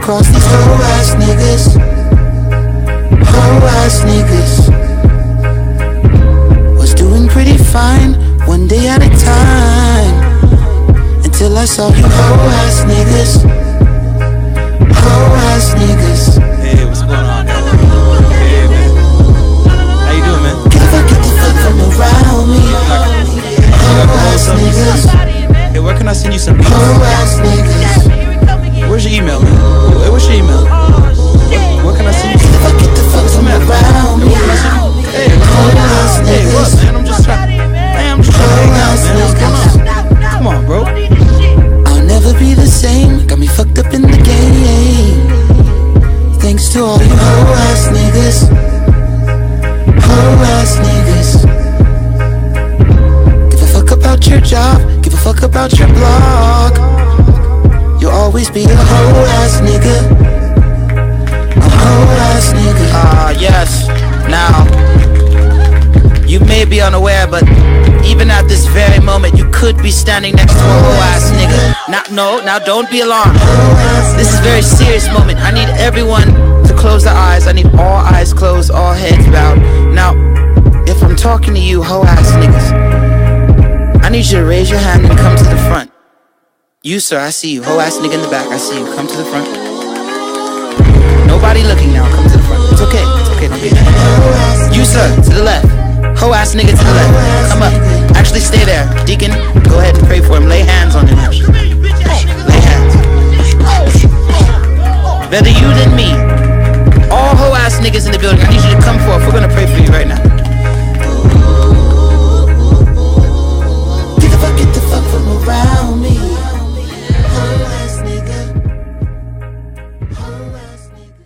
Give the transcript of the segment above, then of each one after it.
across these whole ass niggas. Whole ass niggas. Was doing pretty fine, one day at a time, until I saw you whole ass niggas. Whole ass niggas. Hey, what's going on, man? Hey, man. How you doing, man? Get the fuck from around me. Whole ass niggas. Hey, where can I send you some beats? Whole ass niggas. Where's your email, man? What's your email? Where can I send you some beats? Get the fuck from around me. Hey, what, man? I'm just trying to hang out, man. What's going on? Come on, bro. I'll never be the same. Got me fucked up in the game. Thanks to all you whole ass niggas. Whole ass niggas. Give a fuck about your job. Give a fuck about your blog. You'll always be a whole ass nigga. A whole ass nigga. Yes. Now, you may be unaware, but even at this very moment, you could be standing next to a whole ass nigga. Now don't be alarmed. This is a very serious moment. I need everyone to close their eyes. I need all eyes closed, all heads bowed. Now, if I'm talking to you, whole ass niggas, I need you to raise your hand and come to the front. You, sir, I see you. Whole ass nigga in the back, I see you. Come to the front. Nobody looking now. Come to the front. It's okay. It's okay. Don't be mad. You, sir, to the left. Whole ass nigga to the left. Come up. Actually, stay there. Deacon, go ahead and pray for him. Lay hands on him. Lay hands. Better you than me. All whole ass niggas in the building, I need you to come forth. We're gonna pray for you right now. Get the fuck from around me. Whole ass nigga. Whole ass nigga.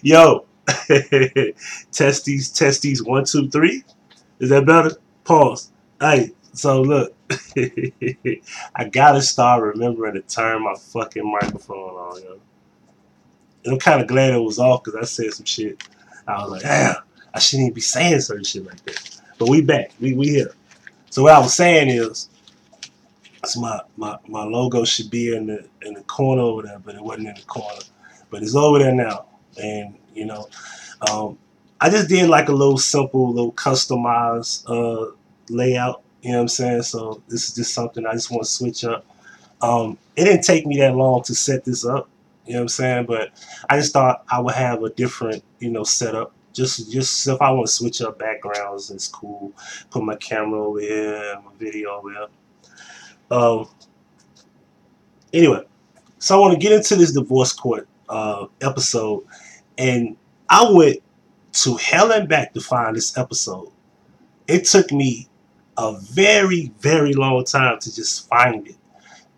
Yo, testes, 1, 2, 3. Is that better? Pause. Hey, so look, I gotta start remembering to turn my fucking microphone on, yo. And I'm kind of glad it was off because I said some shit. I was like, damn, I shouldn't even be saying certain shit like that. But we back, we here. So what I was saying is, it's my logo should be in the corner over there, but it wasn't in the corner. But it's over there now. And, you know, I just did like a little simple, little customized layout, you know what I'm saying? So this is just something I just want to switch up. It didn't take me that long to set this up, you know what I'm saying? But I just thought I would have a different, you know, setup. Just if I want to switch up backgrounds, it's cool. Put my camera over here, my video over here. Anyway, so I want to get into this divorce court episode, and I went to hell and back to find this episode. It took me a very, very long time to just find it,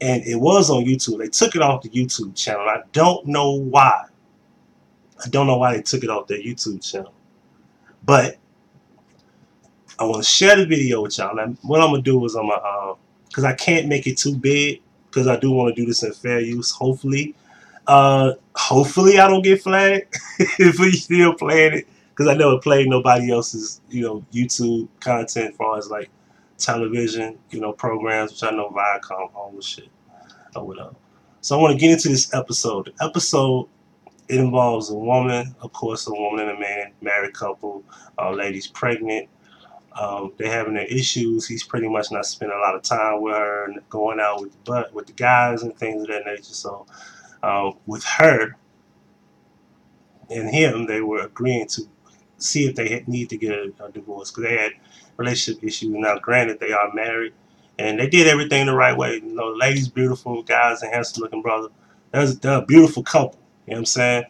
and it was on YouTube. They took it off the YouTube channel. I don't know why. I don't know why they took it off their YouTube channel, but I want to share the video with y'all. What I'm gonna do is because I can't make it too big, because I do want to do this in fair use, hopefully. Hopefully I don't get flagged if we still playing it, because I never played nobody else's, YouTube content as far as like television, programs, which I know Viacom owns shit or whatever. So I want to get into this episode. The episode, it involves a woman, of course, a woman and a man, married couple, lady's pregnant. They're having their issues. He's pretty much not spending a lot of time with her and going out with the guys and things of that nature. So with her and him, they were agreeing to see if they need to get a divorce because they had relationship issues. Now, granted, they are married and they did everything the right way. The lady's beautiful, guys, a handsome looking brother. They're a beautiful couple. You know what I'm saying?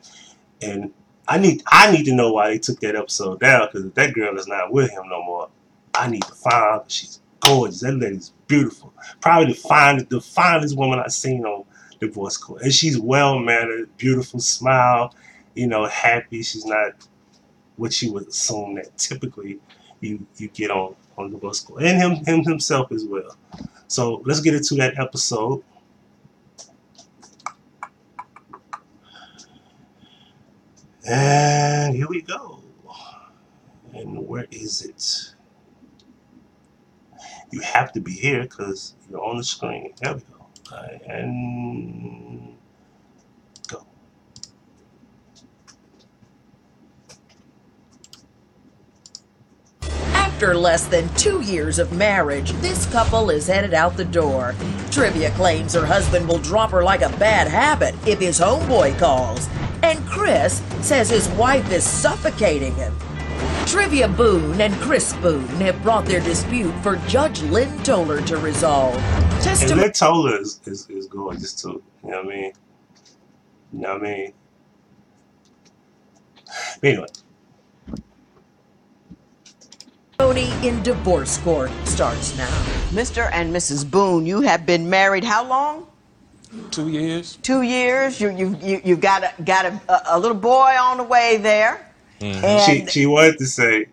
And I need to know why they took that episode down, because if that girl is not with him no more, I need to find her. She's gorgeous. That lady's beautiful. Probably the finest woman I've seen on Divorce Court. And she's well-mannered, beautiful smile, happy. She's not what you would assume that typically you get on Divorce Court. And him himself as well. So let's get into that episode. And here we go. And where is it? You have to be here because you're on the screen. There we go. All right, and go. After less than 2 years of marriage, this couple is headed out the door. Trivia claims her husband will drop her like a bad habit if his homeboy calls. And Chris says his wife is suffocating him. Trivia Boone and Chris Boone have brought their dispute for Judge Lynn Toller to resolve. And Lynn Toller is gorgeous too. You know what I mean? Anyway. In Divorce Court starts now. Mr. and Mrs. Boone, you have been married how long? 2 years. 2 years. You've got a little boy on the way there. Mm-hmm. And she wanted to say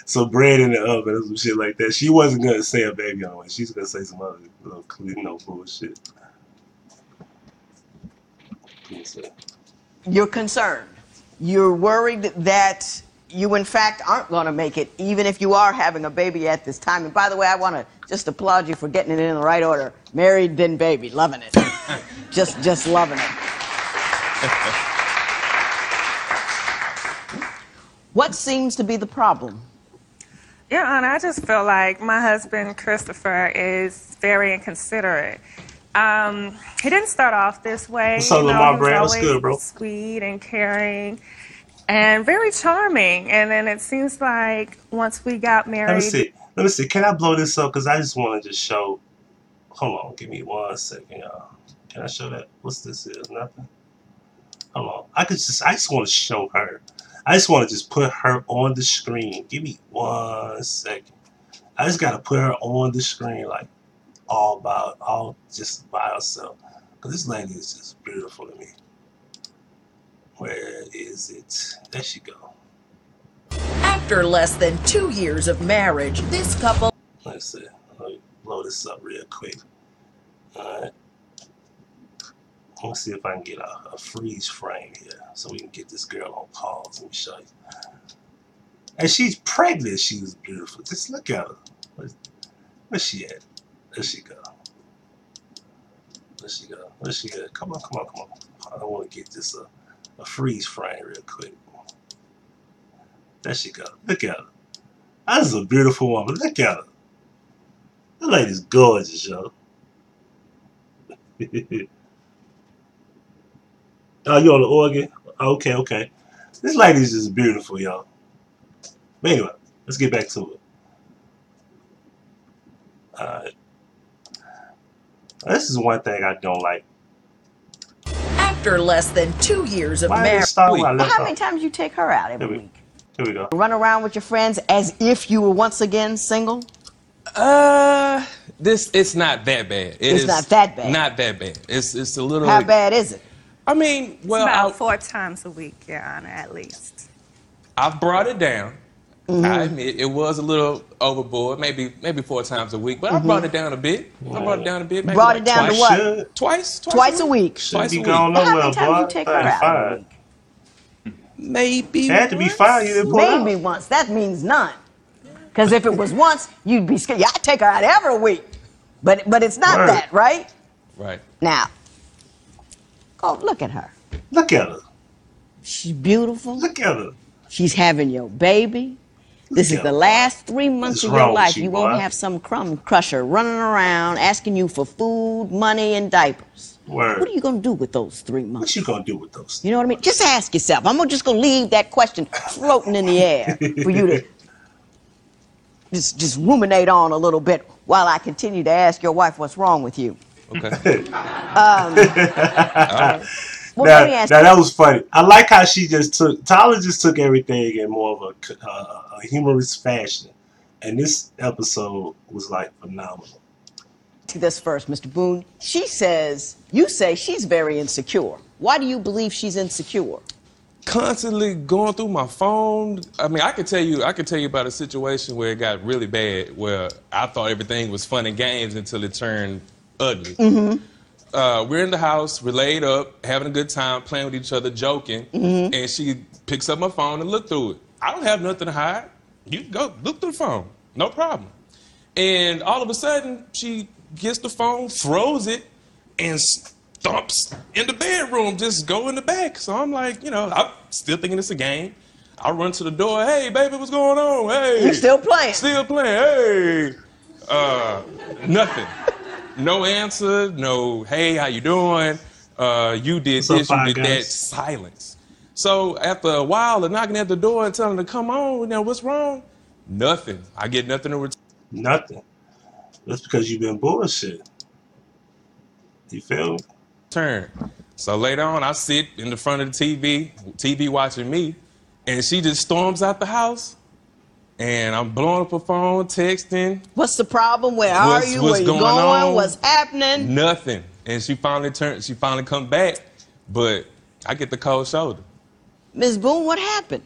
some bread in the oven or some shit like that. She wasn't gonna say a baby on the way. She's gonna say some other little bullshit. you're concerned. You're worried that you, in fact, aren't going to make it, even if you are having a baby at this time. And by the way, I want to just applaud you for getting it in the right order. Married, then baby. Loving it. just loving it. What seems to be the problem? Your Honor, I just feel like my husband, Christopher, is very inconsiderate. He didn't start off this way. What's up, my brand? What's good, bro? Sweet and caring and very charming. And then it seems like once we got married... Let me see. Can I blow this up? Because I just want to just show... Hold on. Give me 1 second, y'all. Can I show that? What's this is? Nothing? Hold on. I just want to show her. I just want to just put her on the screen. Give me 1 second. I just got to put her on the screen like all just by herself. Because this lady is just beautiful to me. Where is it? There she go. After less than 2 years of marriage, this couple... Let's see. Let me blow this up real quick. Alright. Let's see if I can get a freeze frame here so we can get this girl on pause. Let me show you. And she's pregnant. She's beautiful. Just look at her. Where's she at? There she go. There she go. There she go. Come on. I want to get this a freeze frame real quick. There she go. Look at her. That's a beautiful woman. Look at her. That lady's gorgeous, yo. Oh, you on the organ? Okay. This lady's just beautiful, y'all. But anyway, let's get back to it. Alright. This is one thing I don't like. After less than 2 years of marriage... How many times you take her out every week? Here we go. Run around with your friends as if you were once again single? It's not that bad. It's not that bad. Not that bad. It's a little... How bad is it? I mean, well... It's about 4 times a week, Your Honor, at least. I've brought it down. I admit it was a little overboard, maybe 4 times a week, but I brought it down a bit. Maybe Brought it like down to twice. what? Twice a week. Twice a week. How many times you take her out a week? Maybe had to be fine. You didn't pull Maybe once. That means none. Because if it was once, you'd be scared. Yeah, I take her out every week. But it's not that, right? Right. Now, go look at her. Look at her. She's beautiful. Look at her. She's having your baby. This is the last 3 months of your life. You won't have some crumb crusher running around asking you for food, money, and diapers. Word. What are you going to do with those 3 months? What you going to do with those? You know what I mean? Just ask yourself. I'm just going to leave that question floating in the air for you to just ruminate on a little bit while I continue to ask your wife what's wrong with you. Okay. Well, now, let me ask now you. that was funny. I like how Tyler just took everything in more of a humorous fashion. And this episode was like phenomenal. This first, Mr. Boone. You say she's very insecure. Why do you believe she's insecure? Constantly going through my phone. I mean, I could tell you about a situation where it got really bad, where I thought everything was fun and games until it turned ugly. We're in the house, we're laid up, having a good time, playing with each other, joking, and she picks up my phone and look through it. I don't have nothing to hide. You go look through the phone, no problem. And all of a sudden, she gets the phone, throws it, and stomps in the bedroom, just go in the back. So I'm like, I'm still thinking it's a game. I run to the door, hey, baby, what's going on? Hey. You still playing? Still playing, hey. Nothing. No answer, no, hey, how you doing? You did this, you did that, silence. So after a while of knocking at the door and telling her to come on, now what's wrong? Nothing. I get nothing in return. Nothing. That's because you've been bullshit. You feel me? Turn. So later on, I sit in the front of the TV watching me, and she just storms out the house. And I'm blowing up her phone, texting. What's the problem? Where are you? Where you going? What's happening? Nothing. And she finally come back, but I get the cold shoulder. Ms. Boone, what happened?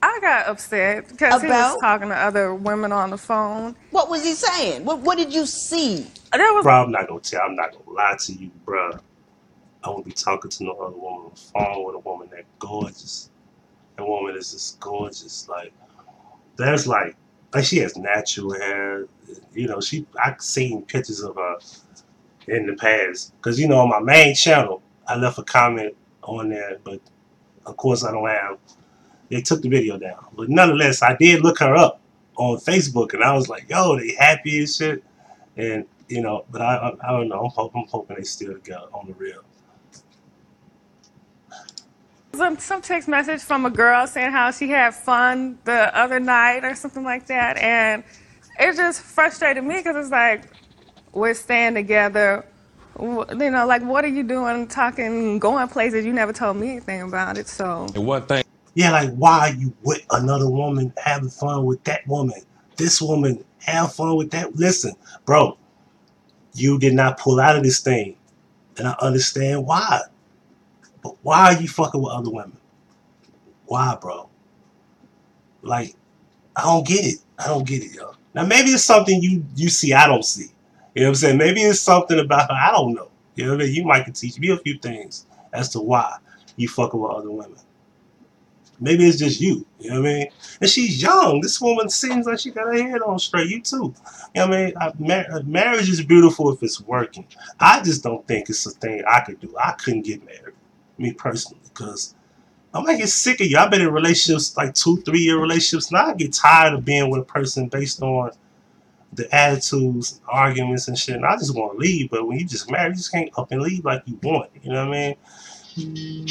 I got upset because he was talking to other women on the phone. What was he saying? What did you see? Bro, I'm not going to lie to you, bro. I won't be talking to no other woman on the phone with a woman that gorgeous. That woman is just gorgeous. There's like she has natural hair. I've seen pictures of her in the past. Because, on my main channel, I left a comment on there, but of course they took the video down. But nonetheless, I did look her up on Facebook, and I was like, yo, they happy and shit. And, but I don't know. I'm hoping they still together on the real. Some text message from a girl saying how she had fun the other night or something like that. And it just frustrated me because it's like, we're staying together. What are you doing, talking, going places? You never told me anything about it, so. And one thing. Yeah, why are you with another woman having fun with that woman? This woman, have fun with that. Listen, bro, you did not pull out of this thing. And I understand why. But why are you fucking with other women? Why, bro? I don't get it, yo. Now, maybe it's something you see I don't see. You know what I'm saying? Maybe it's something about her I don't know. You know what I mean? You might can teach me a few things as to why you fucking with other women. Maybe it's just you. You know what I mean? And she's young. This woman seems like she got her head on straight. You too. You know what I mean? Marriage is beautiful if it's working. I just don't think it's a thing I could do. I couldn't get married. Me personally, because I'm like get sick of you. I've been in relationships 2-3 year relationships. Now I get tired of being with a person based on the attitudes, arguments, and shit. And I just want to leave. But when you just married, you just can't up and leave like you want. You know what I mean?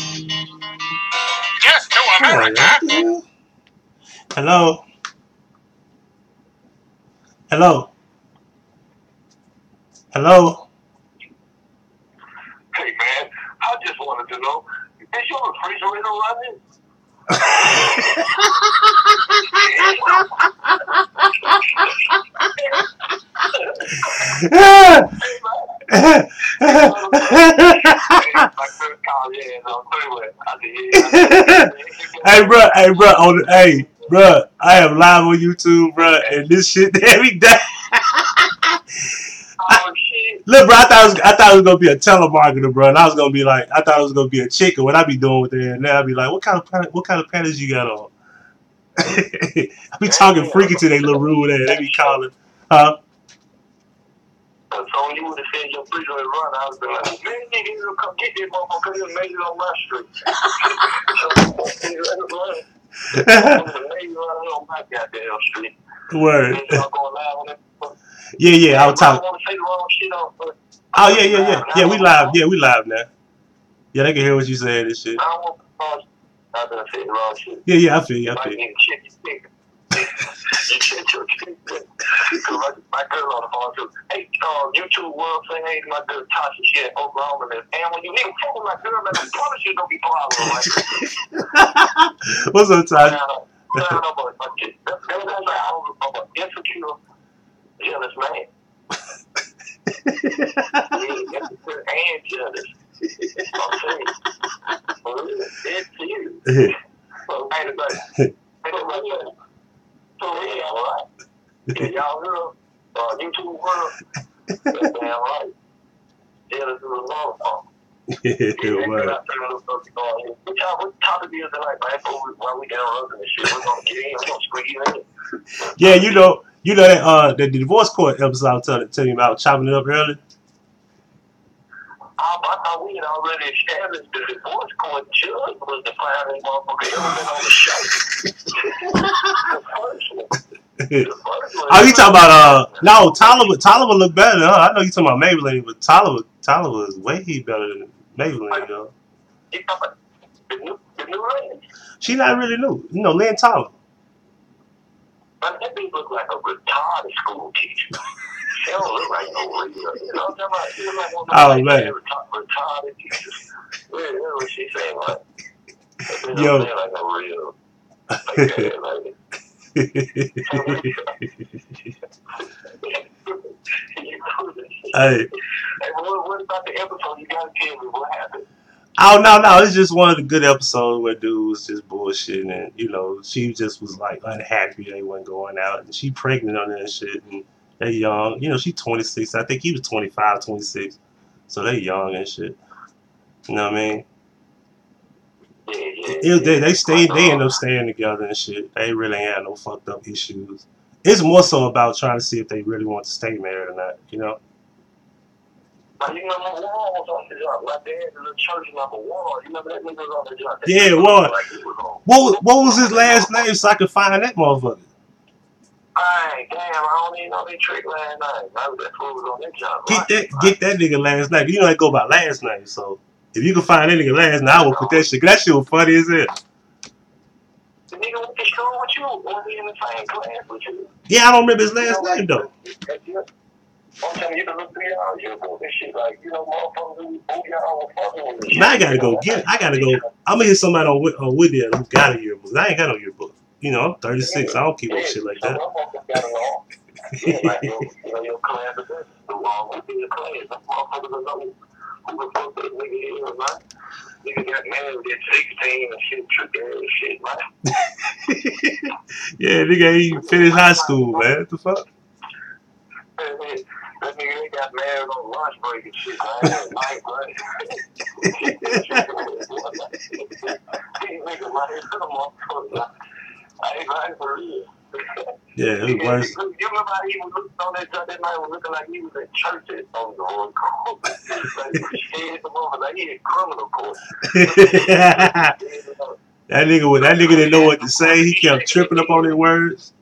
Yes, to America. Hello. Hello. Hello. Hey man, I just wanted to know, is your refrigerator running? Hey, bro. Bruh, I am live on YouTube, bruh, and this shit every day. Oh shit. Look, bro, I thought it was gonna be a telemarketer, bro, and I was gonna be like, I thought it was gonna be a chick, and what I be doing with it, and then I'd be like, what kind of panties you got on? I be talking freaky to they little rude ass. They be calling, huh? So when you would have said your freedom and run, I was like, man, nigga, come get this motherfucker, because he made it on my street. So he let him run. He made it on my goddamn street. Word. Y'all going live on that? Yeah, I was talking. I want to say the wrong shit on, but Oh, yeah, we live. Yeah, we live now. Yeah, they can hear what you saying and shit. I don't want to I done said the wrong shit. Yeah, I feel you. Like, you check your finger. You check your finger. My girl on the phone too. Hey, YouTube world saying, hey, my girl Tasha, she at Oklahoma. And when you nigga fuck with my girl, man, I promise you gonna be problem. What's up, Tasha? I'm an insecure, jealous man. Insecure and jealous. I'm saying. It's you. So, yeah, all right. Yeah, y'all heard YouTube world. Damn right. Jealous is a long What topic is tonight, man? While we down road and shit, we're gonna get in. We're gonna squeeze in. Yeah, you know that the divorce court episode I was telling you about chopping it up earlier. I thought we had already established the divorce court judge was the finest motherfucker ever been on the show. Oh, you talking about no, Tolliver look better than her. I know you talking about Maybelline, but Tolliver is way better than Maybelline, though. You talking about the new lady? She not really new. You know, Lynn Tolliver. But that bitch look like a retarded school teacher. She don't look like no real. You know what I'm talking about? She look like one of those retarded teachers. What she saying? Like, yo. Like a real. Like that, like. Hey, what about the episode? You gotta tell me what happened. Oh no, it's just one of the good episodes where dude was just bullshitting, and you know she just was like unhappy they wasn't going out, and she pregnant on that and shit, and they young, you know she 26, I think he was 25, 26, so they young and shit. You know what I mean? They end up staying together and shit. They really ain't had no fucked up issues. It's more so about trying to see if they really want to stay married or not, you know? But you know, my wall was on the job. My dad is a church number one. You remember that nigga was on the job? Yeah, well, what was his last name so I could find that motherfucker? Hey, damn, I don't even know they trick last name. That's what was on that job. Get that nigga last name. You know they go by last name, so if you can find that nigga last name, I will put that shit. That shit was funny as hell. The nigga went to school with you, or he in the same class with you? Yeah, I don't remember his last name though. I'm telling you, you can look through y'all yearbook and shit, like, you know, motherfuckers who y'all were fucking with this. Now I gotta go get it. I'm gonna hit somebody on Whittier who got a yearbook. I ain't got no yearbook. You know, I'm 36. I don't keep no shit like that. Yeah, like your class is this. Within your class, that motherfuckers don't know who the fuck that nigga is, man. Nigga got married at 16 and shit, tricked ass shit, man. Yeah, nigga ain't finished high school, man. What the fuck? That nigga they got married on lunch break and shit, man. Night, These niggas, man, it's a motherfucker. I ain't lying for real. Yeah, it was worse. You remember how he was looking on that job that night, was looking like he was at church on the road call. Like, scared the mother, like he in criminal court. That nigga didn't know what to say. He kept tripping up on his words.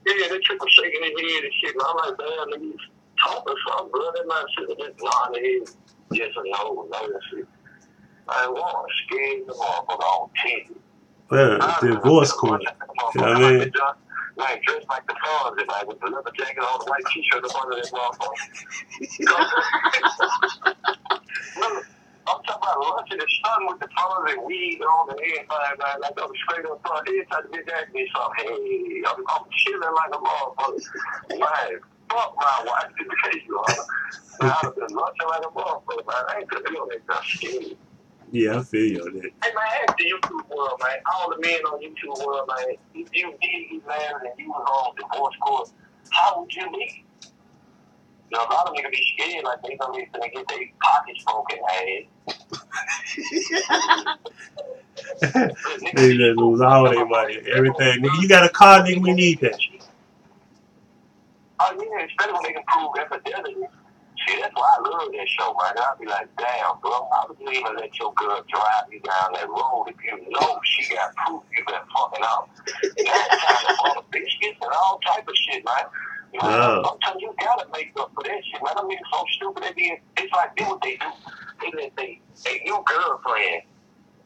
Yeah, they tripping, shaking his head and shit. And I'm like, damn, nigga, you talking something, bro. That man shit just nodding his head. Yes or no, and shit. I want to scare the motherfucker on TV. Well, divorce court. You know what I mean? Like, dressed like the Fonz, like, with the leather jacket on, the white t-shirt up under that motherfucker. I'm talking about lunch in the sun with the Fonz and weed on and everything, man. Like, I'm straight up front. Every time the bitch asked me something, hey, I'm chilling like a motherfucker. Man, fuck my wife today, you know. Man, I've been lunching like a motherfucker, man. I ain't gonna be on that stuff skinny. Yeah, I feel you on that. Hey man, ask the YouTube world, man. All the men on YouTube world, man. If you did get married and you was on divorce court, how would you be? You know, a lot of niggas be scared like they gonna get their pockets broken, hey. They just lose all their money, everything. Nigga, you got a car, nigga, we need that. Oh yeah, especially when they can prove infidelity. See, that's why I love that show, man. I'll be like, damn, bro, I would even let your girl drive you down that road if you know she got proof you been fucking out. That's kind of all the biscuits and all type of shit, man. You know, sometimes you gotta make up for that shit, man. I mean, so stupid they be. It's like they what they do. They let they new girlfriend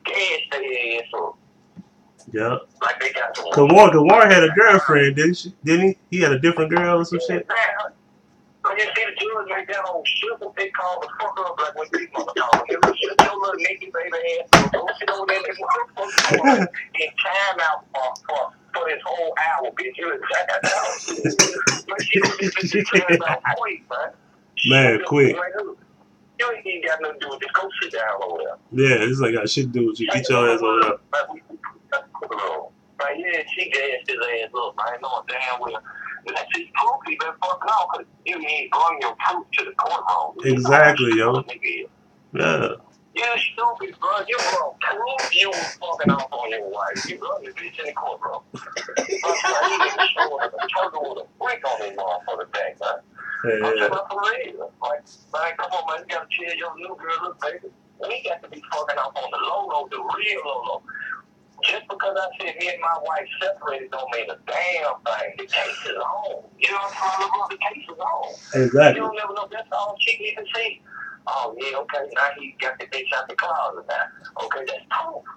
gas their ass up. Yeah. Like they got some. Warren had a girlfriend, didn't he? He had a different girl or some shit. So you see the judge right there on shit what they call the fuck up like when people are talking. Shut your little naked baby ass. Don't sit over there and time out for this whole hour, bitch. You man, quick. You ain't even got nothing to do with this. Go sit down over there. Yeah, it's like got shit to do with you. Get your ass over there. Right, yeah, she gassed his ass up. I ain't knowing damn well. That's his proof he been fucking out because you ain't bring your proof to the courtroom. Exactly, yo. Yeah. You stupid, bro. You gonna prove you was fucking off on your wife. You run the bitch in the courtroom. He didn't show up a turtle with a brick on his motherfucker thing, man. I'm talking about for real. Like, man, come on, man. You gotta chill your new girl, look, baby. We got to be fucking off on the low, the real low. Just because I said me and my wife separated don't mean a damn thing. The case is on. You know what I'm talking about? The case is on. Exactly. You don't never know. That's all she can even see. Oh, yeah, okay. Now he got the bitch out the closet now. Okay, that's proof.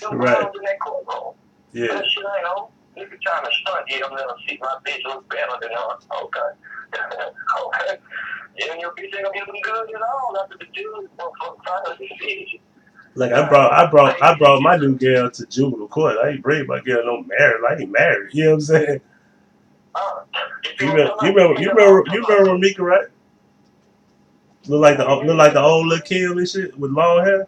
You know, right. In that courtroom. Yeah. That shit ain't on. You be trying to stunt. Yeah, I'm going to see my bitch look better than her. Okay. Okay. You and your bitch ain't going to get them good at all after the dude finally decision. Like I brought my new girl to juvenile court. I ain't bring my girl no marriage. I ain't married. You know what I'm saying? You remember Mika, right? Look like the old little Kim and shit with long hair.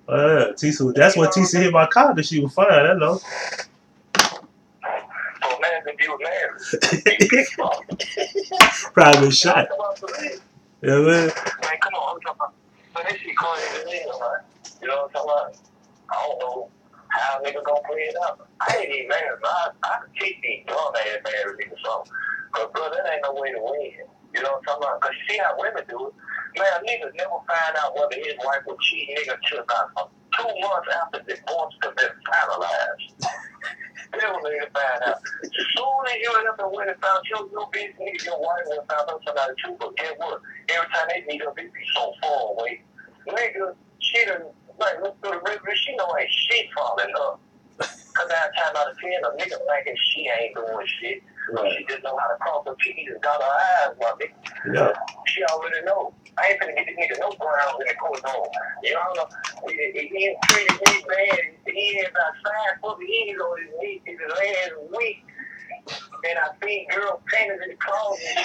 Tisa. That's when Tisa hit my car that she was fine. I know. Probably shot. Yeah, man. Man, come on, I'm talking about. But that shit crazy as hell, man. You know what I'm talking about? I don't know how nigga gonna play it out. I ain't even married, but I could keep these dumb ass married niggas something. But bro, that ain't no way to win. You know what I'm talking about? Cause you see how women do it. Man, niggas never find out whether his wife was cheating nigga till about 2 months after the divorce has been finalized. Never nigga find out. Soon as you end up and went and found your bitch, nigga, your wife would have found out somebody too. But guess what? Every time they meet up, it be so far away. Nigga, she done, like, look through the river, she know ain't shit falling up. Cause 9 times out of 10, a nigga thinking she ain't doing shit. Right. She just know how to cross her T's and dot her I's, my nigga. Yeah. She already know. I ain't finna get this nigga no grounds in the courtroom. You know, he ain't treated me bad. He ain't about 5 foot. He ain't on his knees his last week. And I see girls painted in the closet.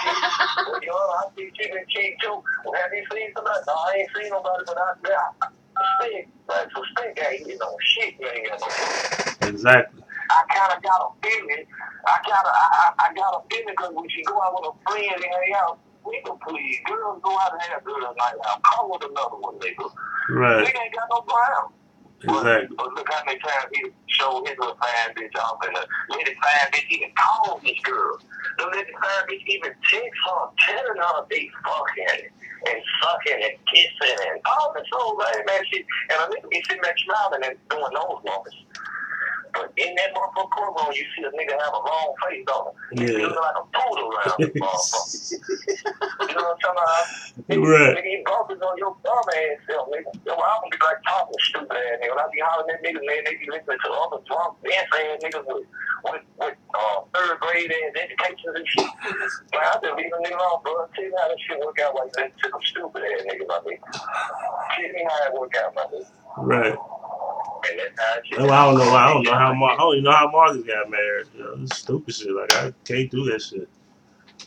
Well, yo, I see she been cheating too. Well, have you seen somebody? No, I ain't seen nobody, but I stink. Like, so stink ain't get no shit, man. Exactly. I kind of got a feeling. I got a feeling because when she go out with a friend and hang out, nigga, please, girls go out and have girls night out. Come with another one, nigga. Right. Nigga ain't got no ground. Exactly. But look how many times he showed his little fine bitch off and the lady fine bitch even called this girl. The lady fine bitch even texts her, telling her they fucking and sucking and kissing and all this whole lame man shit. And a nigga be sitting there smiling and doing those moments. But in that motherfucker courtroom, you see a nigga have a long face on him. He's looking like a poodle around this motherfucker. You know what I'm talking about? Right. Nigga, you bumpers on your dumb ass self, nigga. Yo, I don't be like talking stupid ass nigga. When I be hollering at niggas, man, they be listening to other drunk dance ass niggas with 3rd grade ass education and shit. Man, I just leave a nigga alone, bro. Tell me how this shit work out like that to them stupid ass niggas, my nigga. Tell me how it work out, my nigga. Right. Well, I don't know how Marcus got married. You know, this stupid shit. Like I can't do that shit.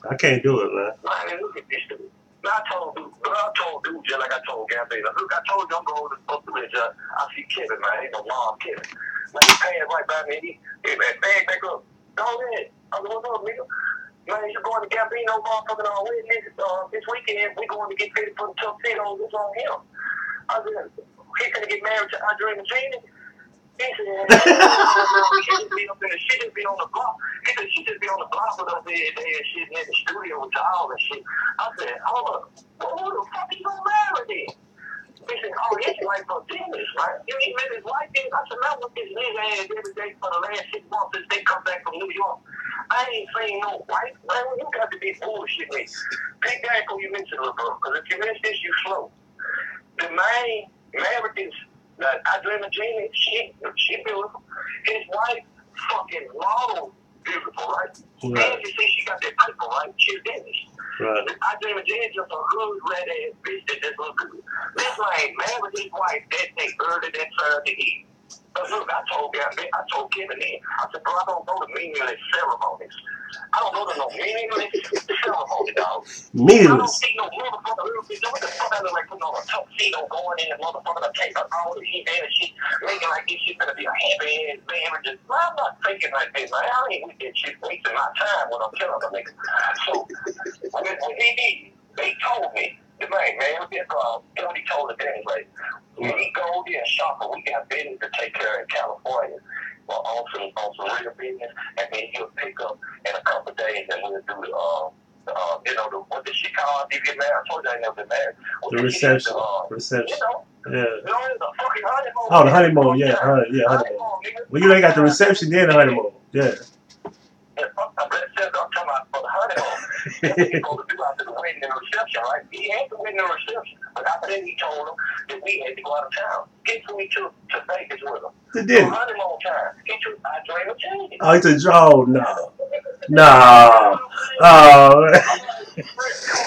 I can't do it, man. Man, look at this dude. I told dude just like I told Gambino. Look, I told you I'm going to the bridge. I see Kevin, man. Ain't no mom, Kevin. Man, he passed right by me. He man, bag back up. Go ahead. I said, what's up, nigga? Man, you going to Gambino motherfucking on Wednesday this weekend. We going to get ready for the tuxedos. It's on him. I said, he's going to get married to Andrea Genie. He said, she just be on the block. He said, she just be on the block with us there and shit in the studio with y'all and shit. I said, hold up. Well, who the fuck you gonna marry then? He said, oh, his wife for Dennis, right? He met his wife then. I said, man, with this nigga ass every day for the last 6 months since they come back from New York. I ain't seen no wife. Man, you got to be bullshit me. Pick that before you mention it, bro. Because if you miss this, you slow. The main Americans, I dream of Genie, she beautiful. His wife, fucking model, beautiful, right? And you see, she got that paper, right? She's Dennis. Right. I dream of Genie just a good red ass bitch that just look good. This man married his wife that day early that Saturday evening. But look, I told Kevin then, I said, bro, I don't go to meaningless ceremonies. I don't go to no meaningless ceremony, dog. Meaningless. I don't see no motherfucker little bitch. What the fuck I look like putting on a tuxedo going in and motherfucker to take her all the shit and shit, making like this shit gonna be a happy ass marriage. I'm not thinking like this, man. I ain't with that shit wasting my time when I'm telling them niggas. So when he did, they told me, the man, with this he told the Dennis, like, when he Goldi and Shopper, we got business to take care of in California. Well, on some real business, and then he'll pick up in a couple of days, and we'll do what did she call? Did you get married? I told you I never been married. The reception. Reception. Yeah. The fucking honeymoon. Oh, the honeymoon. Yeah, honeymoon. Well, you ain't got the reception, then the honeymoon. Yeah. I'm talking about for the honeymoon. He's supposed to do after the wedding and reception, right? He had the wedding and reception, but after that he told him that we had to go out of town. Guess who he took to Vegas with him? He did. Honeymoon time. He took Andrea Genie. Oh, he took Joe. No. Oh. Come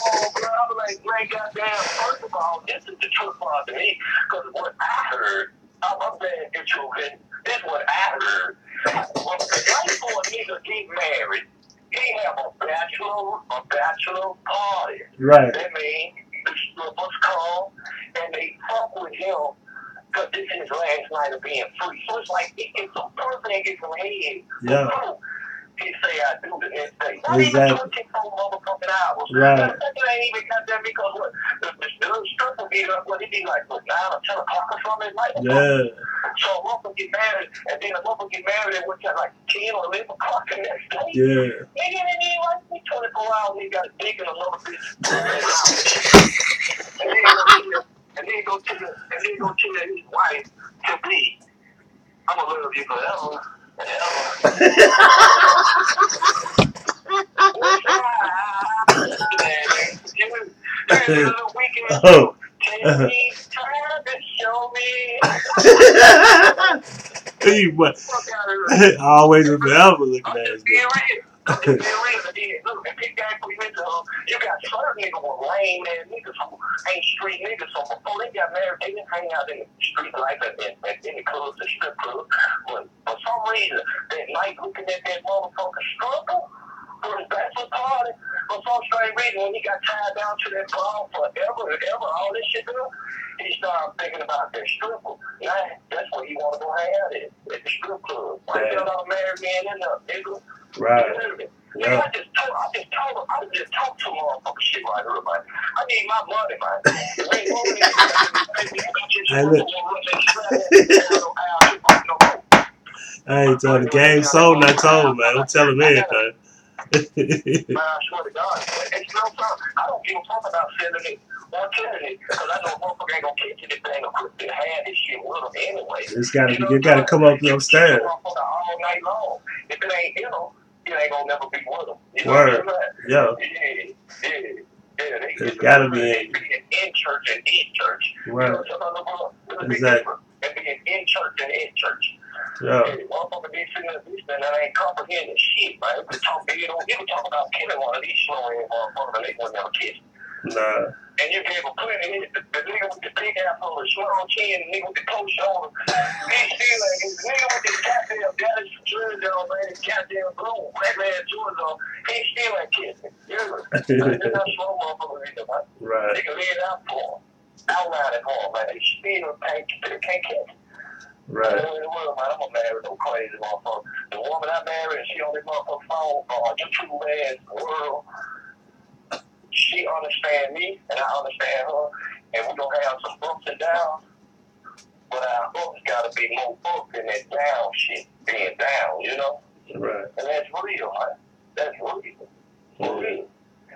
on, bro. I'm like, man, goddamn. First of all, this is the truth part to me, because what I heard, I'm glad that you okay. This is what I heard. When the for a nigga get married, he have a bachelor party. Right. That means the strippers come and they fuck with him because this is his last night of being free. So it's like he gets some person and gets some head. Yeah. He say I do the next day. Not exactly. Even 24 motherfucking hours. Right. It ain't even got that because what? The stripper be up, what, he be like, what, 9 or 10 o'clock or something? Like, yeah. So a motherfucker get married, and then a motherfucker get married at what's that, like 10 or 11 o'clock the next day? Yeah. Nigga, like 24 hours, he got a dick in another bitch. and then go tell his wife to be, I'm gonna love you forever. Oh. Always and forever looking at us. You got certain niggas with lame ass niggas who ain't street niggas. So before they got married, they didn't hang out in the street life in the clubs and strip clubs. But for some reason, that night looking at that motherfucker struggle for his bachelor party, for some strange reason, when he got tied down to that bar forever and ever, all this shit there, he started thinking about that stripper. Now, that's where he want to go hang out at the strip club. Like, there's a lot of married men in there, nigga. Right. Yeah. I just talked to motherfucking shit right here, man. I need my money, man. I ain't telling the game sold, not told, man. Don't tell him anything. Man, I swear to God. It's no problem. I don't give a fuck about selling it or killing it, because I know a motherfucker ain't gonna catch anything or put their hand this shit with them anyway. You gotta come up upstairs. All night long. If it ain't him, it ain't gonna never be with them. You know Word. What I'm saying? Yeah. It's gotta be in church and in church. Right. You know, Exactly. and being in church and in church. Yeah. Motherfucker be sitting in the basement that ain't comprehending shit, man. We can talk about killing one of these slow ass motherfuckers and they wouldn't never kiss. Nah. And you gave a plenty, the nigga with the big ass on the small chin, the nigga with the close shoulder, he's still like, the nigga with the goddamn Dallas jersey on, man, his goddamn blue, red man jersey on, he's still like kissing. Yeah. They're not slow motherfuckers either, man. Right. Right. Nigga laid out for him. Outlining for him, man. They still can't catch him. Right. In the world, man, I'm gonna marry no crazy motherfucker. The woman I married, she on this motherfucker phone, YouTube ass world. She understand me, and I understand her, and we gonna have some ups and downs. But our ups gotta be more up than that down shit being down, you know? Right. And that's real, man. That's real. For real.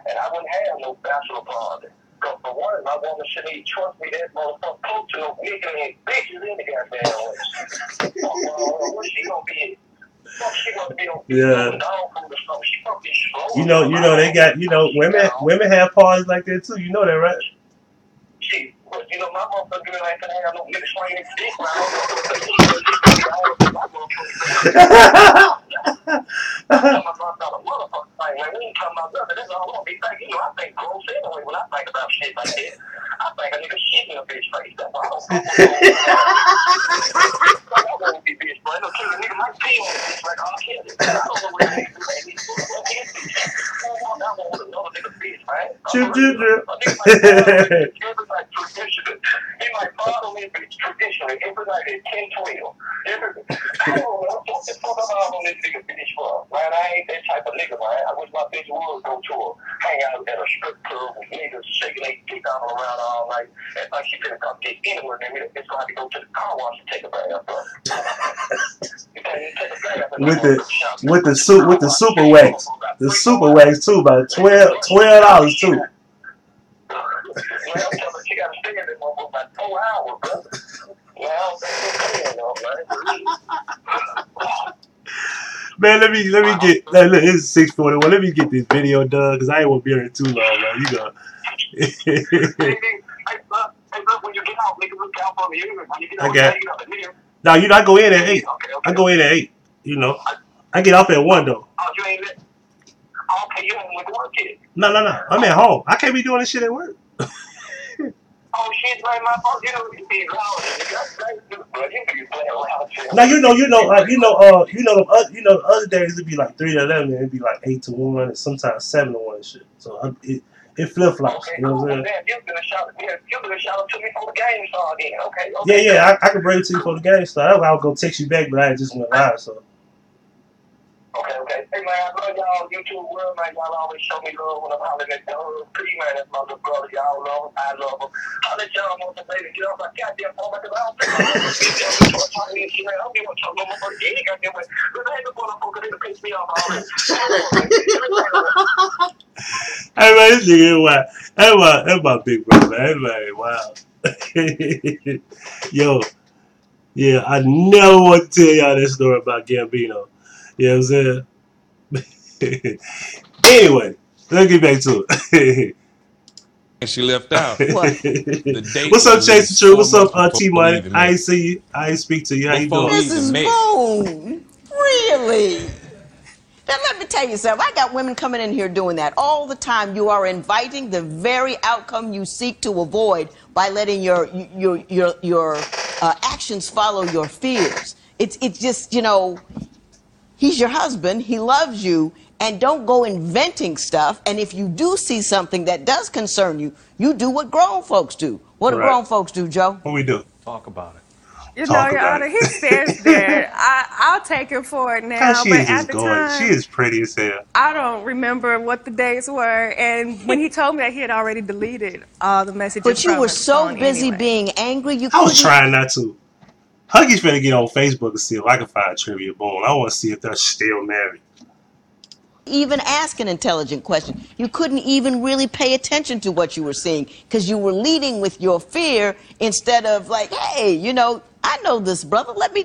And I wouldn't have no bachelor party. Because for one, my woman shouldn't even trust me that motherfucker close to no nigga and bitches in the goddamn way. What she gonna be? What she gonna be on? Yeah. Dog food or something? She gonna be slow. You know, they got, women have parties like that too. You know that, right? Shit, but you know, my motherfucker ain't gonna have no nigga swinging his dick around. I'm talking about a motherfucker thing, man. We ain't talking about nothing. That's all I want to be thinking. You know, I think gross anyway when I think about shit like that. I think a nigga shit in a bitch face. That's why I don't think I want to be bitch, but I don't care. A nigga might pee on a bitch like all kids. I don't know what it is. I want another nigga bitch, man. Chip. He might follow me traditionally every night at 10-12. I don't know what the fuck I'm on this nigga bitch for. Man, I ain't that type of nigga, man. I wish my bitch would go to hang out at a strip club with niggas shaking their dick out around all night. And like she couldn't come get anywhere, nigga. It's going to have to go to the car wash and take a bath, bro. You can't even take a bath. With the super wax. The super wax too, about $12 too. Well, she got to stay in there for about 4 hours, bro. Well, man, let me get. Look, it's 6:41. Let me get this video done because I ain't want to be here too long, man. You go. Hey, look, when you get out, nigga, look out for me. When you get out, Okay. No, I go in at 8. Okay. I go in at 8. You know, I get off at 1 though. Oh, you ain't lit? Okay, you ain't went to work yet. No. I'm at home. I can't be doing this shit at work. Oh shit, like my fault. You know, you be loud. You be playing loud shit. Now the other days it'd be like 3 to 11, it'd be like 8 to 1, and sometimes 7 to 1 and shit. So it flip flops. Okay, you know what I'm saying? You been a shout out to me for the game started. Okay. Yeah. I can bring it to you for the game start. I was gonna text you back, but I just went live. So. Okay. Hey man, I love y'all YouTube world, man. Y'all always show me love when I'm hollering at y'all. Pretty man, that's my little brother. Y'all love him. I love him. I'll let y'all know the baby get off my goddamn phone because I don't think I'm going to be able to talk to me. I don't give a talk no more for any goddamn way. But I ain't the motherfucker that piss me off already. Hey man, this nigga is wild. That's my big brother, man. That's wow. Yo, yeah, I never want to tell y'all that story about Gambino. You know what I'm saying? Anyway, let's get back to it. And she left out. What? What's up, Chase the True? What's up, T-Money? I ain't see you. I ain't speak to you. How you doing? Mrs. Boone, really? Now, let me tell you something. I got women coming in here doing that all the time. You are inviting the very outcome you seek to avoid by letting your actions follow your fears. It's just, you know, he's your husband. He loves you. And don't go inventing stuff. And if you do see something that does concern you, you do what grown folks do. What do grown folks do, Joe? What we do? Talk about it. You know, Your Honor, he says that. I'll take him for it now. She but is at the time, she is pretty as hell. I don't remember what the days were. And when he told me that, he had already deleted all the messages. But you from were his so phone busy anyway. being angry, you I was couldn't trying not to. Huggie's finna get on Facebook and see if I can find Trivia Boone. I want to see if they're still married. even ask an intelligent question. You couldn't even really pay attention to what you were seeing because you were leading with your fear instead of like, hey, you know, I know this brother. Let me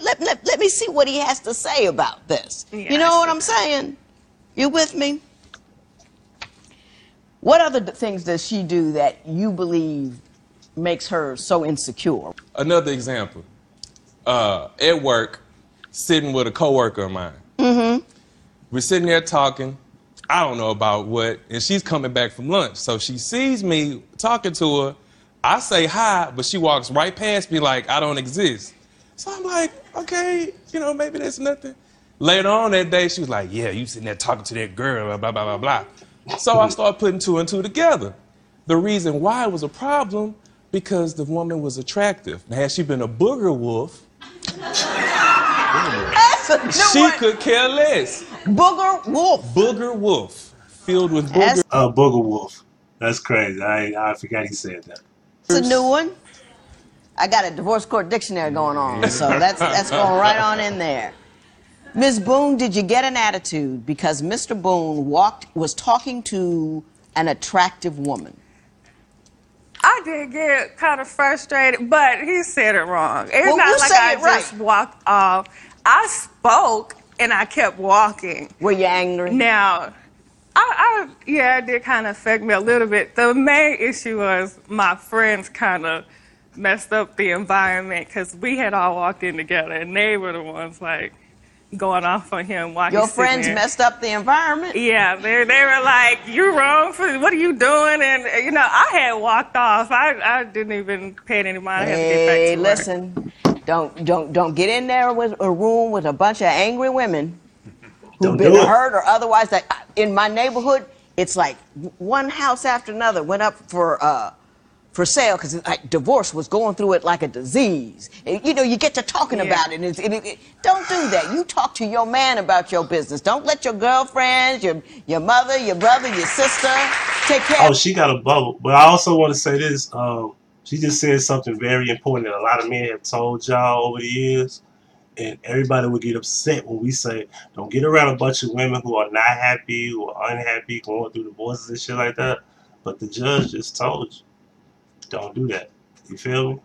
see what he has to say about this. Yeah, you know what I'm saying? You with me? What other things does she do that you believe makes her so insecure? Another example. At work, sitting with a coworker of mine. Mm-hmm. We're sitting there talking. I don't know about what, and she's coming back from lunch. So she sees me talking to her. I say hi, but she walks right past me like I don't exist. So I'm like, okay, you know, maybe that's nothing. Later on that day, she was like, yeah, you sitting there talking to that girl, blah, blah, blah, blah. So I started putting two and two together. The reason why it was a problem, because the woman was attractive. Now, had she been a booger wolf, she could care less. Booger wolf. Booger wolf. Filled with booger. Booger wolf. That's crazy. I forgot he said that. It's a new one. I got a divorce court dictionary going on, so that's going right on in there. Ms. Boone, did you get an attitude because Mr. Boone was talking to an attractive woman? I did get kind of frustrated, but he said it wrong. It's Well, not you like said I it right. just walked off. I spoke and I kept walking. Were you angry? Now, yeah, it did kind of affect me a little bit. The main issue was my friends kind of messed up the environment because we had all walked in together and they were the ones like going off on him while Your he's sitting friends there. messed up the environment? Yeah, they were like, "You're wrong for what are you doing?" And you know, I had walked off. I didn't even pay any mind. I had to get back to work. Listen, don't get in there with a room with a bunch of angry women who've been hurt or otherwise. Like in my neighborhood, it's like one house after another went up for sale because like divorce was going through it like a disease. You know, you get to talking about it, and don't do that. You talk to your man about your business. Don't let your girlfriends, your mother, your brother, your sister take care. Oh, she got a bubble. But I also want to say this. She just said something very important that a lot of men have told y'all over the years. And everybody would get upset when we say, don't get around a bunch of women who are not happy, who are unhappy, going through divorces and shit like that. But the judge just told you, don't do that. You feel me?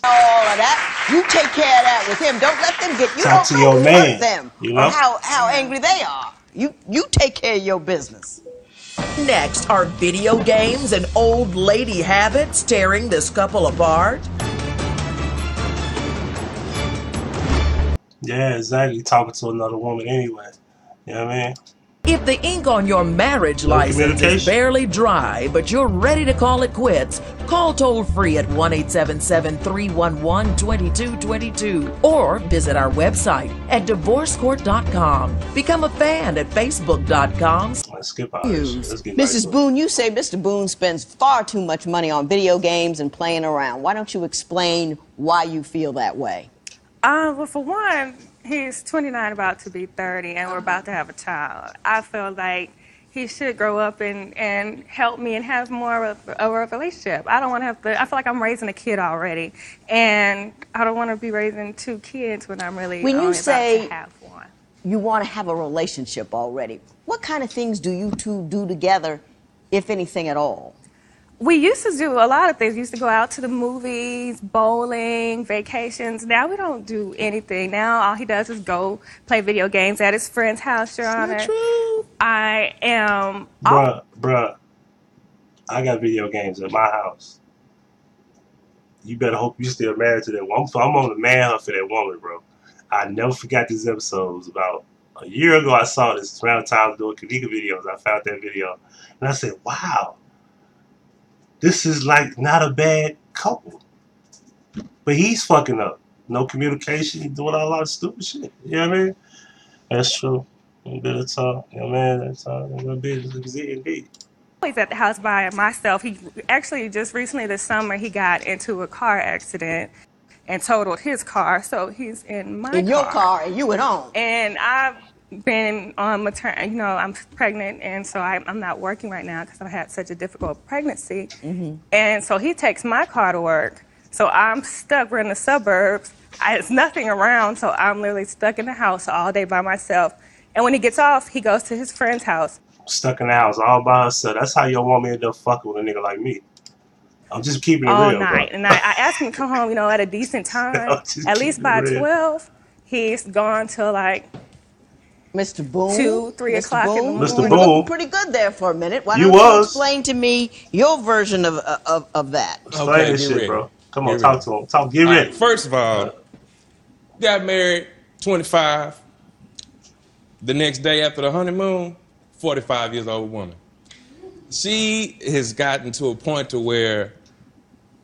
All of that. You take care of that with him. Don't let them get you. Talk to don't your hurt man, them you know? or how angry they are. You take care of your business. Next, are video games and old lady habits tearing this couple apart? Yeah, exactly. Talking to another woman anyway. You know what I mean? If the ink on your marriage license is barely dry, but you're ready to call it quits, call toll-free at 1-877-311-2222 or visit our website at divorcecourt.com. Become a fan at facebook.com. Let's skip out. Let's get Mrs. Boone, you say Mr. Boone spends far too much money on video games and playing around. Why don't you explain why you feel that way? Well, for one, he's 29, about to be 30, and we're about to have a child. I feel like he should grow up and help me and have more of a relationship. I don't want to have to, I feel like I'm raising a kid already, and I don't want to be raising 2 kids when I'm really when only you say about to have one. You want to have a relationship already, what kind of things do you two do together, if anything at all? We used to do a lot of things. We used to go out to the movies, bowling, vacations. Now we don't do anything. Now all he does is go play video games at his friend's house, Your Honor. It's not true. I am... Bruh, I got video games at my house. You better hope you still married to that woman. I'm on the man hunt for that woman, bro. I never forgot this episode. It was about a year ago I saw this. Around the time doing Kanika videos, I found that video. And I said, wow. This is like not a bad couple. But he's fucking up. No communication. He's doing a lot of stupid shit. You know what I mean? That's true. A bit of talk. You know what I mean? That's all. A bit of indeed. Always at the house by myself. He actually just recently this summer he got into a car accident and totaled his car. So he's in my car. In your car and you at home. And I've been on maternity, you know, I'm pregnant, and so I'm not working right now because I've had such a difficult pregnancy. Mm-hmm. And so he takes my car to work. So I'm stuck. We're in the suburbs. There's nothing around, so I'm literally stuck in the house all day by myself. And when he gets off, he goes to his friend's house. Stuck in the house all by herself. That's how your woman end up fucking with a nigga like me. I'm just keeping it all real, night. bro. And I asked him to come home, you know, at a decent time. At least by 12, he's gone till like Mr. Boone, 2, 3 o'clock in the morning. Mr. You Boone, looked pretty good there for a minute. Why don't you explain to me your version of that? Explain this shit, bro. Come on, talk to him. Get ready. First of all, got married, 25. The next day after the honeymoon, 45 years old woman. She has gotten to a point to where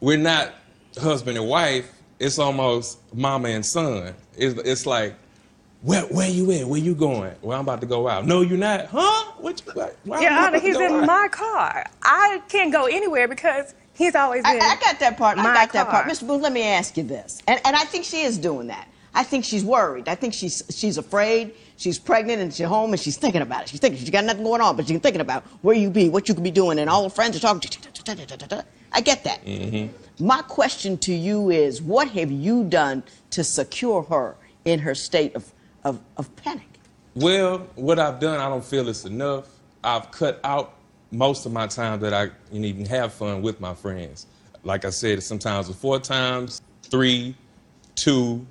we're not husband and wife. It's almost mama and son. It's like Where you at? Where you going? Well, I'm about to go out. No, you're not. Huh? What? Why Your am I Honor, about to he's go in out? my car. I can't go anywhere because he's always in I got that part. I my got that part. car. Mr. Boone, let me ask you this. And I think she is doing that. I think she's worried. I think she's afraid. She's pregnant and she's home and she's thinking about it. She's thinking she got nothing going on, but she's thinking about where you be, what you could be doing, and all her friends are talking. I get that. My question to you is, what have you done to secure her in her state of panic? Well, what I've done, I don't feel it's enough. I've cut out most of my time that I can even have fun with my friends. Like I said, sometimes it's 4 times, 3, 2,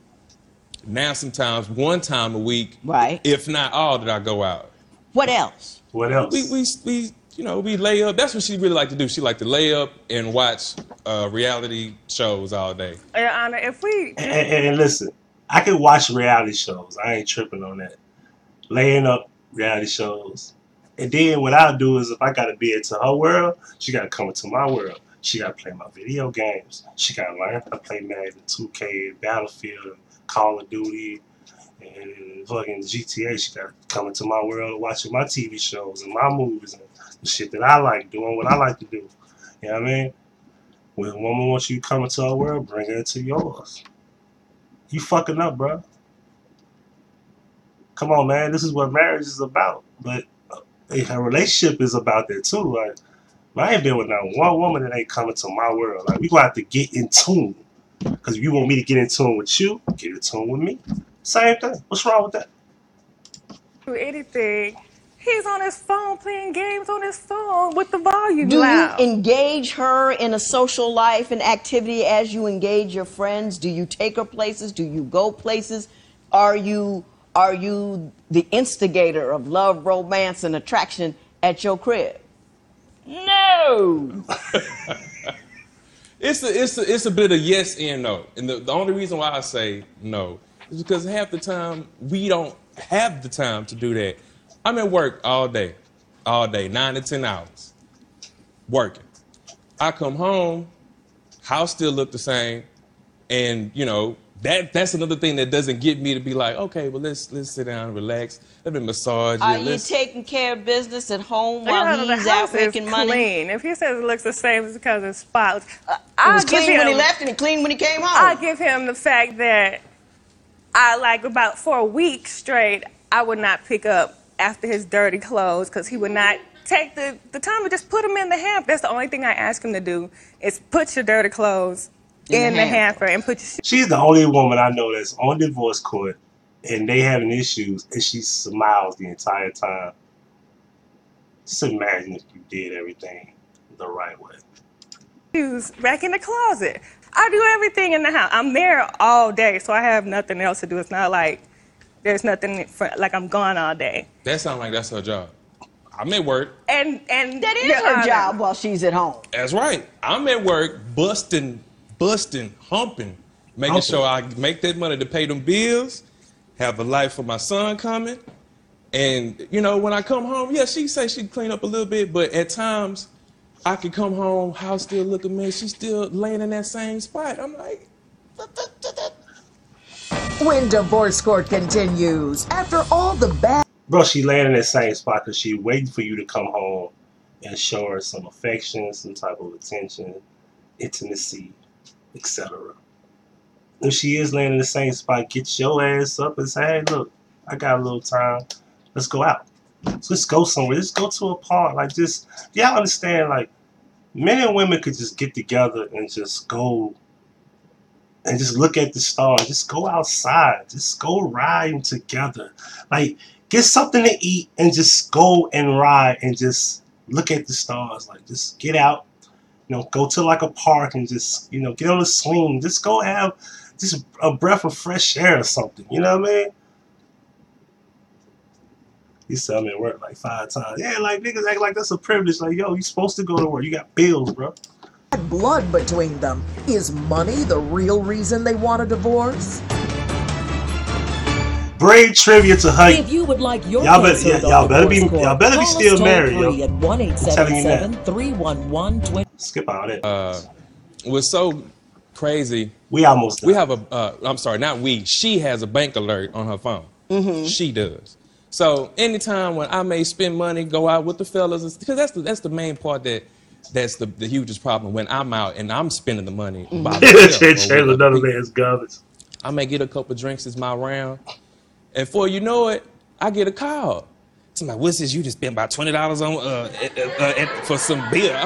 now sometimes 1 time a week. Right. If not all that I go out. What else? What else? We lay up. That's what she really like to do. She like to lay up and watch reality shows all day. Your Honor, if we... And listen, I can watch reality shows. I ain't tripping on that. Laying up reality shows. And then what I'll do is if I got to be into her world, she got to come into my world. She got to play my video games. She got to learn how to play Madden, 2K, Battlefield, Call of Duty, and fucking GTA. She got to come into my world watching my TV shows and my movies and the shit that I like, doing what I like to do. You know what I mean? When a woman wants you to come into her world, bring her into yours. You fucking up, bro. Come on, man. This is what marriage is about. But a relationship is about that too. Like, I ain't been with not one woman that ain't coming to my world. Like, we gonna have to get in tune. Because if you want me to get in tune with you, get in tune with me. Same thing. What's wrong with that? Do anything. He's on his phone playing games on his phone with the volume Do loud. you engage her in a social life and activity as you engage your friends? Do you take her places? Do you go places? Are you the instigator of love, romance, and attraction at your crib? No. It's a bit of yes and no. And the only reason why I say no is because half the time we don't have the time to do that. I'm at work all day, 9 to 10 hours, working. I come home, house still look the same, and you know that's another thing that doesn't get me to be like, okay, well let's sit down and relax. Let me massage you. Are you taking care of business at home while he's out making money? Clean. If he says it looks the same, it's because it's spotless. It was clean when he left and clean when he came home. I give him the fact that for a week straight, I would not pick up after his dirty clothes because he would not take the time to just put them in the hamper. That's the only thing I ask him to do is put your dirty clothes in the hamper and put your... She's the only woman I know that's on divorce court and they having issues and she smiles the entire time. Just imagine if you did everything the right way. Shoes back in the closet. I do everything in the house. I'm there all day, so I have nothing else to do. It's not like there's nothing like I'm gone all day. That sounds like that's her job. I'm at work. And that is her job while she's at home. That's right. I'm at work busting, humping, making sure I make that money to pay them bills, have a life for my son coming. And, you know, when I come home, yeah, she say she'd clean up a little bit, but at times I could come home, house still looking mess, she's still laying in that same spot. I'm like... When divorce court continues, after all the bad... Bro, she laying in that same spot because she waiting for you to come home and show her some affection, some type of attention, intimacy, etc. If she is laying in the same spot, get your ass up and say, hey, look, I got a little time. Let's go out. Let's go somewhere. Let's go to a park. Like, just, y'all understand, like, men and women could just get together and just go and just look at the stars. Just go outside. Just go riding together. Like, get something to eat and just go and ride and just look at the stars. Like, just get out, you know, go to like a park and just, you know, get on a swing. Just go have just a breath of fresh air or something. You know what I mean? He said I'm at work like 5 times. Yeah, like niggas act like that's a privilege. Like, yo, you supposed to go to work. You got bills, bro. blood between them. Is money the real reason they want a divorce? Bring trivia to Huggie. If you would like your y'all better be still married, yo. At 1-877-311-20. Skip all that. What's so crazy? We almost done. We have a. I'm sorry, not we. She has a bank alert on her phone. She does. So anytime when I may spend money, go out with the fellas, because that's the main part that's the hugest problem when I'm out and I'm spending the money by myself. Change another man's garbage. I may get a couple drinks as my round, and before you know it, I get a call. Somebody, what's this? You just spent about $20 on for some beer.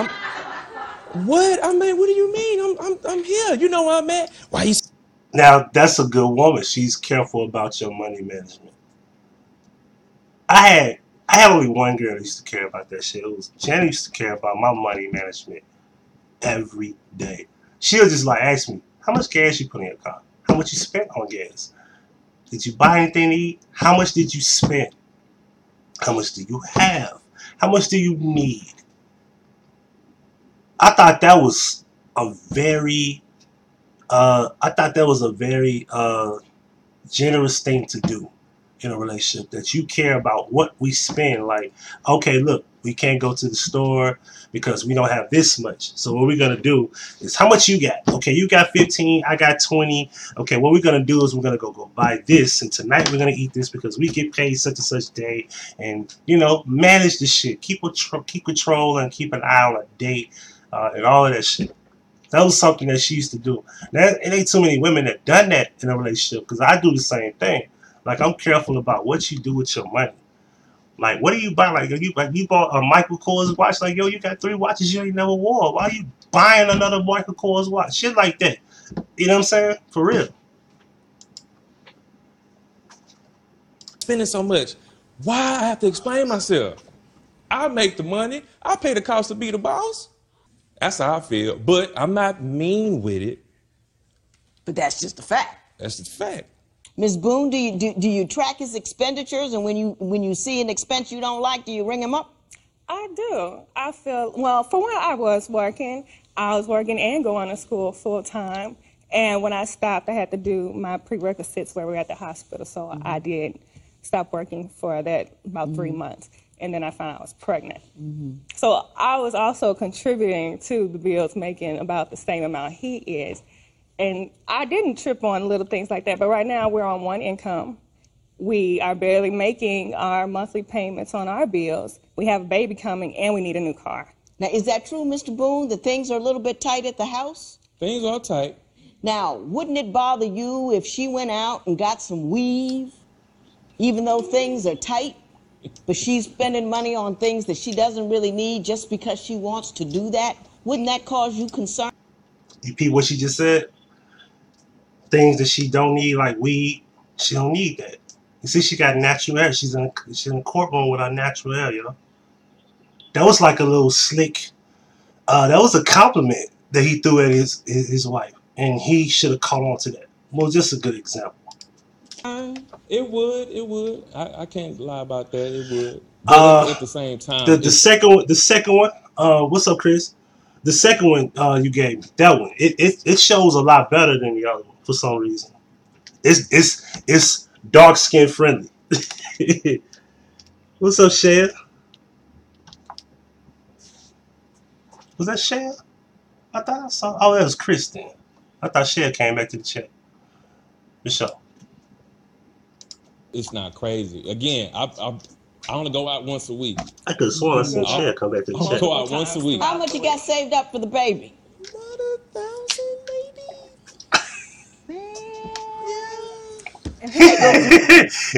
What? I mean, what do you mean? I'm here. You know where I'm at. Why you? Now that's a good woman. She's careful about your money management. I had only one girl that used to care about that shit. It was Jenny used to care about my money management every day. She'll just like ask me, how much gas you put in your car? How much you spent on gas? Did you buy anything to eat? How much did you spend? How much do you have? How much do you need? I thought that was a very generous thing to do in a relationship, that you care about what we spend. Like, okay, look, we can't go to the store because we don't have this much. So what we're going to do is, how much you got? Okay, you got 15, I got 20. Okay, what we're going to do is we're going to go buy this, and tonight we're going to eat this because we get paid such and such day, and, you know, manage the shit. Keep control and keep an eye on a date and all of that shit. That was something that she used to do. Now, it ain't too many women that done that in a relationship, because I do the same thing. Like, I'm careful about what you do with your money. Like, what do you buy? Like, you bought a Michael Kors watch. Like, yo, you got 3 watches you ain't never wore. Why are you buying another Michael Kors watch? Shit like that. You know what I'm saying? For real. Spending so much. Why I have to explain myself? I make the money. I pay the cost to be the boss. That's how I feel. But I'm not mean with it. But that's just a fact. That's the fact. Ms. Boone, do you track his expenditures, and when you see an expense you don't like, do you ring him up? I do. I feel, well, for when I was working and going to school full time. And when I stopped, I had to do my prerequisites where we were at the hospital. So I did stop working for that about 3 months. And then I found out I was pregnant. So I was also contributing to the bills, making about the same amount he is. And I didn't trip on little things like that, but right now we're on one income. We are barely making our monthly payments on our bills. We have a baby coming, and we need a new car. Now, is that true, Mr. Boone, that things are a little bit tight at the house? Things are tight. Now, wouldn't it bother you if she went out and got some weave, even though things are tight, but she's spending money on things that she doesn't really need just because she wants to do that? Wouldn't that cause you concern? You repeat what she just said? Things that she don't need, like weed, she don't need that. You see, she got natural hair. She's in the courtroom with her natural hair, yo. That was like a little slick. That was a compliment that he threw at his wife, and he should have caught on to that. Well, just a good example. It would. I can't lie about that. It would. But at the same time, the second one. What's up, Chris? The second one you gave me, that one, it shows a lot better than the other one for some reason. It's dark skin friendly. What's up, Cher? Was that Cher? I thought I saw. Oh, that was Chris then. I thought Cher came back to the chat. For sure. It's not crazy. Again, I only go out once a week. I could have sworn I seen Cher come back to the chat. I go out once a week. How much you got saved up for the baby? Not 1,000, maybe.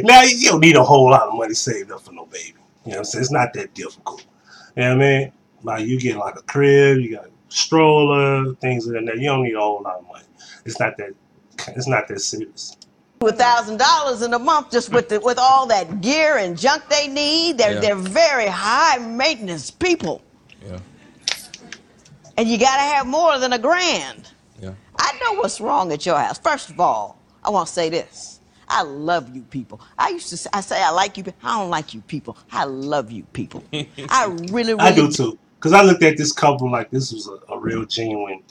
Now, you don't need a whole lot of money saved up for no baby. You know what I'm saying? It's not that difficult. You know what I mean? Like, you get like a crib, you got a stroller, things like that. You don't need a whole lot of money. It's not that serious. $1,000 in a month just with all that gear and junk they need. They're very high maintenance people. Yeah. And you got to have more than $1,000. Yeah. I know what's wrong at your house. First of all, I want to say this. I love you people. I say I like you, but I don't like you people. I love you people. I really I do too. Because I looked at this couple like this was a real genuine,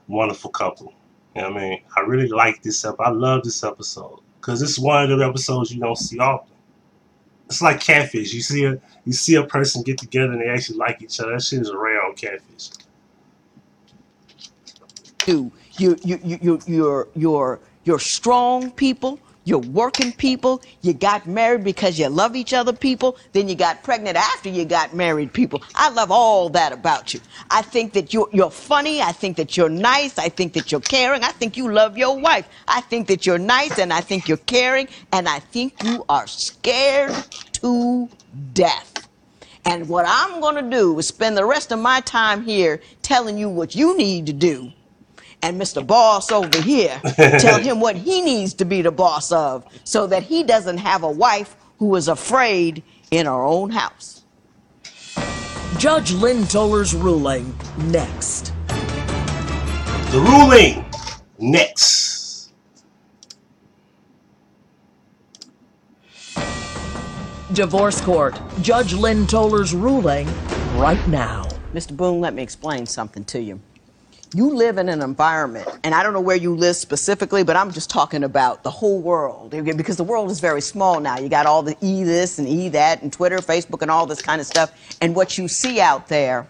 wonderful couple. You know what I mean? I really like this episode. I love this episode. Because it's one of the episodes you don't see often. It's like Catfish. You see a person get together and they actually like each other. That shit is rare on Catfish. You're strong people. you're working people, you got married because you love each other people, then you got pregnant after you got married people. I love all that about you. I think that you're funny, I think that you're nice, I think that you're caring, I think you love your wife. I think that you're nice and I think you're caring, and I think you are scared to death. And what I'm going to do is spend the rest of my time here telling you what you need to do. And Mr. Boss over here, tell him what he needs to be the boss of so that he doesn't have a wife who is afraid in her own house. Judge Lynn Toller's ruling next. The ruling next. Divorce Court. Judge Lynn Toller's ruling right now. Mr. Boone, let me explain something to you. You live in an environment, and I don't know where you live specifically, but I'm just talking about the whole world, because the world is very small now. You got all the E this and E that and Twitter, Facebook, and all this kind of stuff, and what you see out there,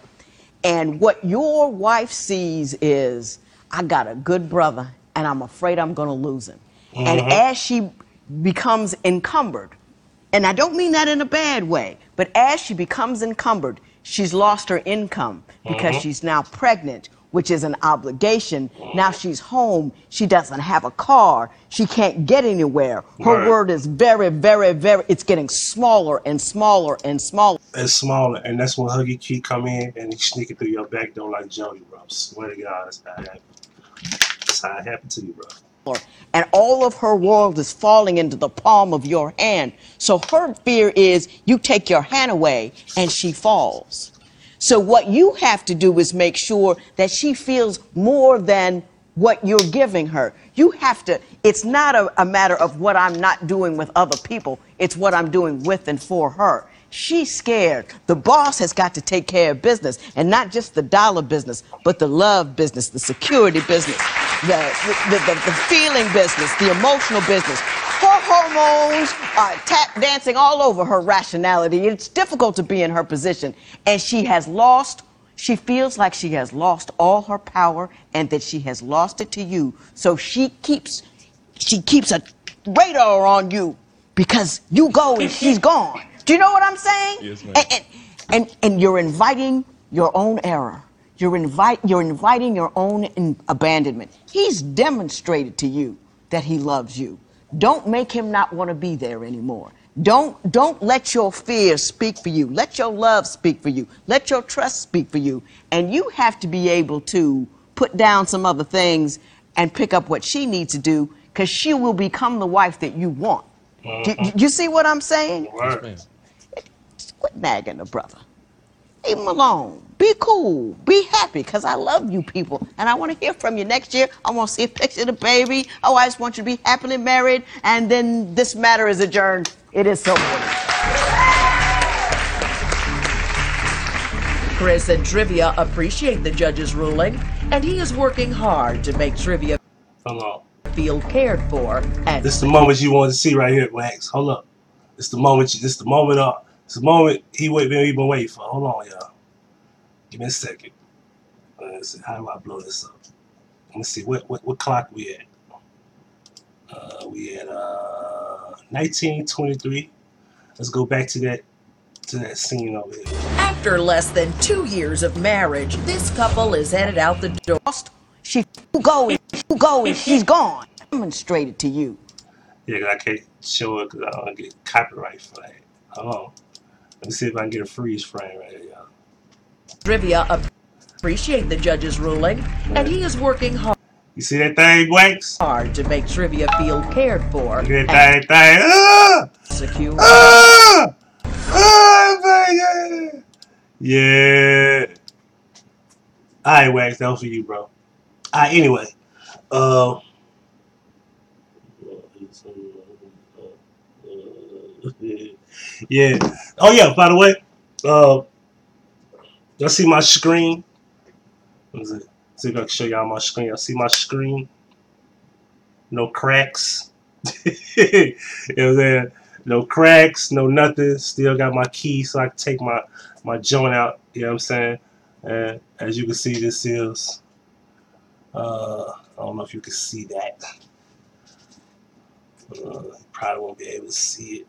and what your wife sees is, I got a good brother, and I'm afraid I'm going to lose him. And as she becomes encumbered, and I don't mean that in a bad way, but as she becomes encumbered, she's lost her income because she's now pregnant, which is an obligation. Now she's home. She doesn't have a car. She can't get anywhere. Her word is very, very, very, it's getting smaller and smaller and smaller. It's smaller, and that's when Huggie Key come in and he sneak it through your back door like Jody, bro. Swear to God, that's how it happened. That's how it happened to you, bro. And all of her world is falling into the palm of your hand. So her fear is you take your hand away and she falls. So what you have to do is make sure that she feels more than what you're giving her. You have to, it's not a matter of what I'm not doing with other people. It's what I'm doing with and for her. She's scared. The boss has got to take care of business, and not just the dollar business, but the love business, the security business, the feeling business, the emotional business. Her hormones are tap dancing all over her rationality. It's difficult to be in her position, and she feels like she has lost all her power and that she has lost it to you. So she keeps a radar on you because you go and she's gone. Do you know what I'm saying? Yes, ma'am. And you're inviting your own error. You're inviting your own abandonment. He's demonstrated to you that he loves you. Don't make him not want to be there anymore. Don't let your fear speak for you. Let your love speak for you. Let your trust speak for you. And you have to be able to put down some other things and pick up what she needs to do, because she will become the wife that you want. You see what I'm saying? Yes, Quit nagging the brother. Leave him alone. Be cool. Be happy, because I love you people. And I want to hear from you next year. I want to see a picture of the baby. Oh, I just want you to be happily married. And then this matter is adjourned. It is so important. Chris and Trivia appreciate the judge's ruling, and he is working hard to make Trivia feel cared for. And this is the moment you want to see right here, Wax. Hold up. It's the moment. It's the moment. It's the moment he been waiting for. Hold on, y'all. Give me a second. Let's see. How do I blow this up? Let me see. What clock we at? We at 1923. Let's go back to that scene over here. after less than 2 years of marriage, this couple is headed out the door. She's going, she's gone. Demonstrated to you. Yeah, 'cause I can't show it because I don't get copyright flag. Hold on. Let me see if I can get a freeze frame right here, y'all. Trivia appreciate the judge's ruling, and he is working hard. You see that thing, Wax? Hard to make Trivia feel cared for. Look at that thing. Ah! Secure. Ah! Ah, baby! Yeah. Alright, Wax, that was for you, bro. Alright, anyway. Yeah. Oh yeah, by the way, y'all see my screen? Let me see if I can show y'all my screen. Y'all see my screen? No cracks. You know what I'm saying? No cracks, no nothing. Still got my key so I can take my joint out. You know what I'm saying? And as you can see, this is I don't know if you can see that. Probably won't be able to see it.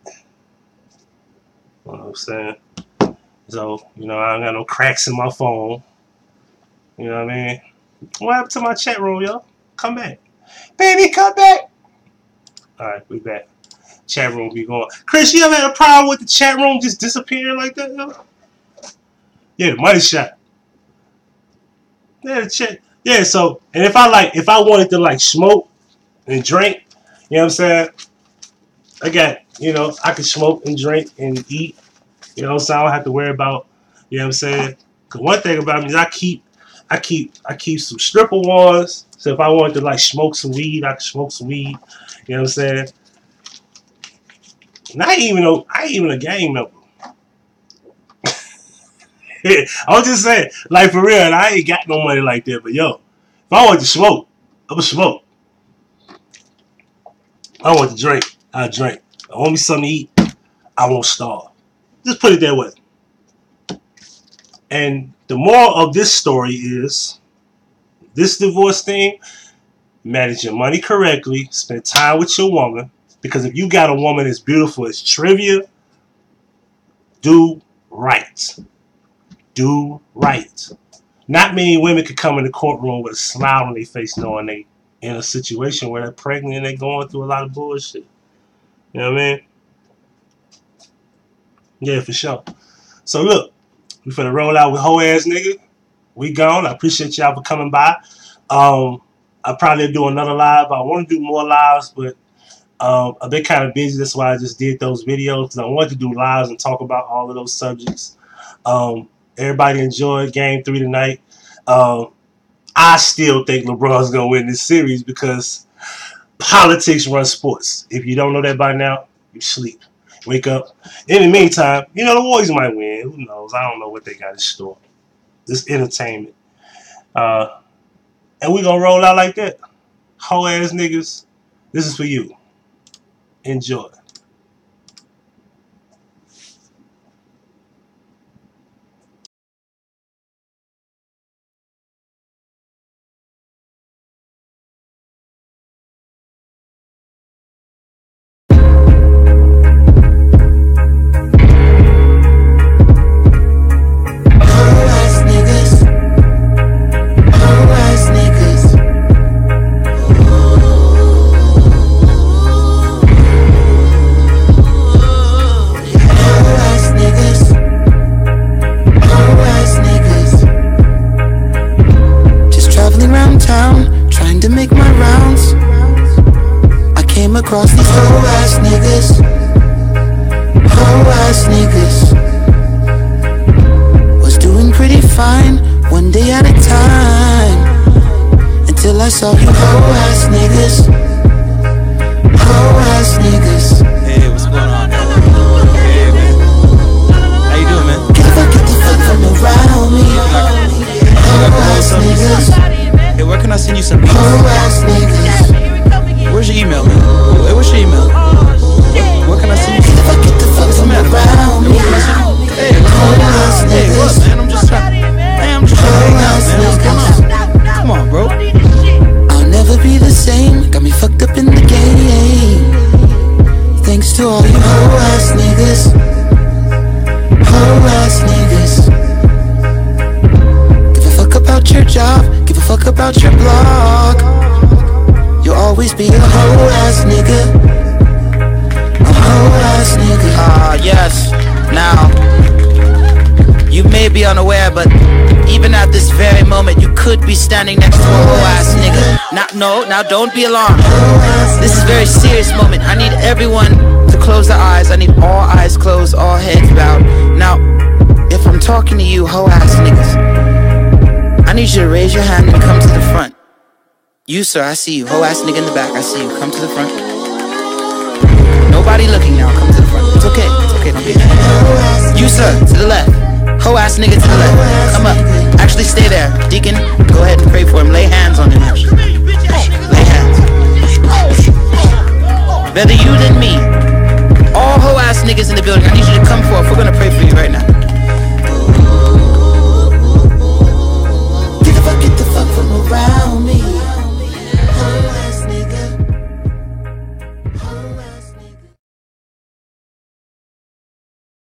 You know what I'm saying? So, you know, I don't got no cracks in my phone. You know what I mean? What happened to my chat room, yo? Come back. Baby, come back. Alright, we back. Chat room be going. Chris, you ever had a problem with the chat room just disappearing like that, yo? Yeah, money shot. Yeah, the chat. Yeah, so, and if I wanted to like smoke and drink, you know what I'm saying? I got, you know, I can smoke and drink and eat. You know what I'm saying? I don't have to worry about, you know what I'm saying? Cause one thing about me is I keep some stripper ones. So if I wanted to like smoke some weed, I can smoke some weed. You know what I'm saying? And I ain't even a gang member. I was just saying, like for real, and I ain't got no money like that, but yo, if I want to smoke, I'ma smoke. I want to drink, I'll drink. I want me something to eat, I won't starve. Just put it that way. And the moral of this story is, this divorce thing, manage your money correctly, spend time with your woman, because if you got a woman as beautiful as Trivia, do right. Do right. Not many women could come in the courtroom with a smile on their face knowing they in a situation where they're pregnant and they're going through a lot of bullshit. You know what I mean? Yeah, for sure. So look, we finna roll out with hoe ass nigga. We gone. I appreciate y'all for coming by. I probably do another live. I want to do more lives, but I've been kind of busy. That's why I just did those videos, because I wanted to do lives and talk about all of those subjects. Everybody enjoyed Game 3 tonight. I still think LeBron's going to win this series because politics runs sports. If you don't know that by now, you sleep. Wake up. In the meantime, you know, the Warriors might win. Who knows? I don't know what they got in store. This entertainment. And we're going to roll out like that. Hoe ass niggas, this is for you. Enjoy. Across these hoe ass niggas, was doing pretty fine, one day at a time, until I saw you hoe ass niggas. Hey, what's going on? Hey, man. How you doing, man? Get the fuck from around me. Hoe ass niggas. Hey, where can I send you some beats? Hoe ass niggas. Where's your email, man? Hey, what's your email? Where can I send you some beats? Get the fuck from around me. Hey, what, man? I'm just trying to hang out, man. Come on, bro. I'll never be the same. Got me fucked up in the game. Thanks to all you hoe ass niggas. Give a fuck about your job. Give a fuck about your blog. You'll always be a hoe ass nigga. A hoe ass nigga. Yes. Now, you may be unaware, but even at this very moment, you could be standing next to a hoe ass nigga. Now don't be alarmed. This is a very serious moment. I need everyone to close their eyes. I need all eyes closed, all heads bowed. Now, if I'm talking to you, hoe ass niggas, I need you to raise your hand and come to the front. You, sir, I see you. Hoe ass nigga in the back, I see you. Come to the front. Nobody looking now. Come to the front. It's okay. It's okay. Don't be ashamed. You, sir, to the left. Hoe ass nigga to the left. Come up. Actually, stay there. Deacon, go ahead and pray for him. Lay